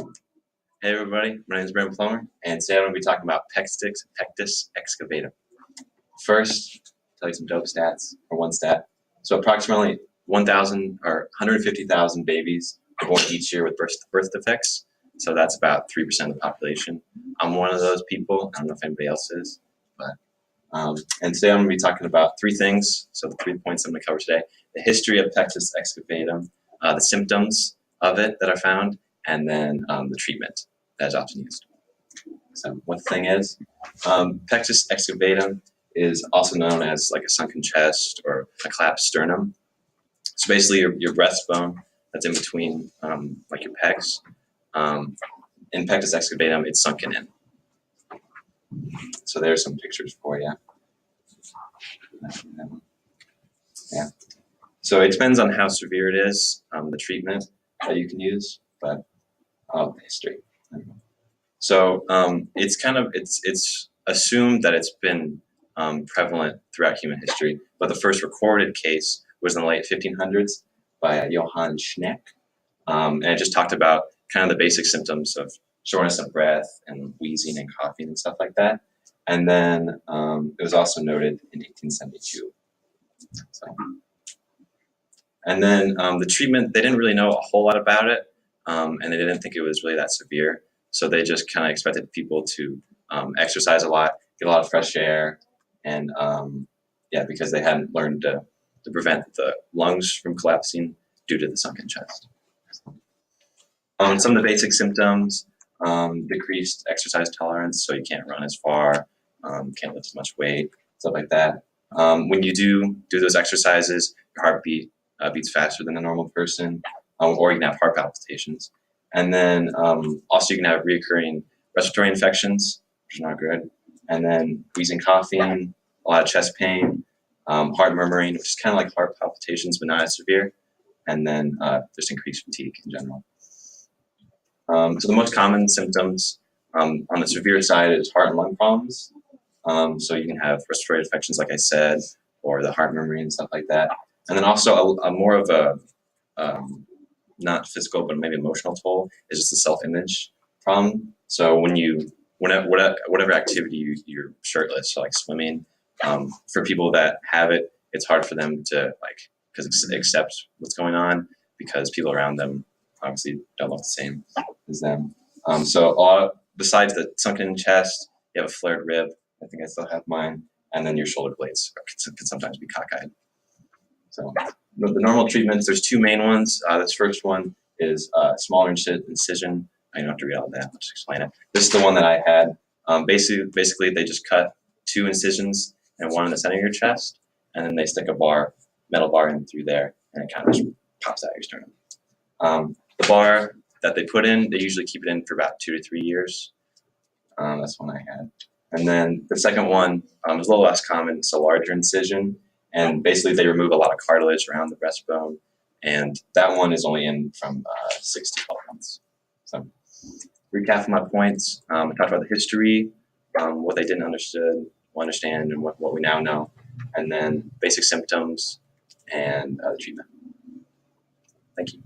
Hey everybody, my name is Brennan Plummer, and today I'm going to be talking about Pectus Excavatum. First, tell you some dope stats, or one stat. So approximately 1,000 or 150,000 babies are born each year with birth defects, so that's about 3% of the population. I'm one of those people. I don't know if anybody else is, but and today I'm going to be talking about three things. So the 3 points I'm going to cover today: the history of Pectus Excavatum, the symptoms of it that are found, and then the treatment that is often used. So what the thing is, Pectus excavatum is also known as like a sunken chest or a collapsed sternum. So basically your breastbone that's in between like your pecs, in Pectus excavatum, it's sunken in. So there's some pictures for you. Yeah. So it depends on how severe it is, the treatment that you can use, but the history. So it's assumed that it's been prevalent throughout human history, but the first recorded case was in the late 1500s by Johann Schneck, and it just talked about kind of the basic symptoms of shortness of breath and wheezing and coughing and stuff like that. And then it was also noted in 1872. So, and then the treatment, they didn't really know a whole lot about it, and they didn't think it was really that severe. So they just kind of expected people to exercise a lot, get a lot of fresh air, and because they hadn't learned to prevent the lungs from collapsing due to the sunken chest. Some of the basic symptoms: decreased exercise tolerance, so you can't run as far, can't lift as much weight, stuff like that. When you do those exercises, your heartbeat beats faster than a normal person, or you can have heart palpitations. And then also you can have recurring respiratory infections, which is not good. And then wheezing, coughing, a lot of chest pain, heart murmuring, which is kind of like heart palpitations but not as severe. And then just increased fatigue in general. So the most common symptoms on the severe side is heart and lung problems. So you can have respiratory infections, like I said, or the heart murmuring and stuff like that. And then also a more of a not physical, but maybe emotional toll is just a self-image problem. So whatever activity you're shirtless, so like swimming, for people that have it, it's hard for them to accept what's going on because people around them obviously don't look the same as them. So besides the sunken chest, you have a flared rib. I think I still have mine, and then your shoulder blades can sometimes be cockeyed. So the normal treatments, there's two main ones. This first one is smaller incision. I don't have to read all that. I'll just explain it. This is the one that I had. Basically, they just cut two incisions and one in the center of your chest, and then they stick a metal bar in through there, and it kind of just pops out your sternum. The bar that they put in, they usually keep it in for about 2 to 3 years. That's one I had. And then the second one is a little less common. It's a larger incision. And basically, they remove a lot of cartilage around the breastbone, and that one is only in from 6 to 12 months. So, recap my points. I talked about the history, what they didn't understand, and what we now know, and then basic symptoms and treatment. Thank you.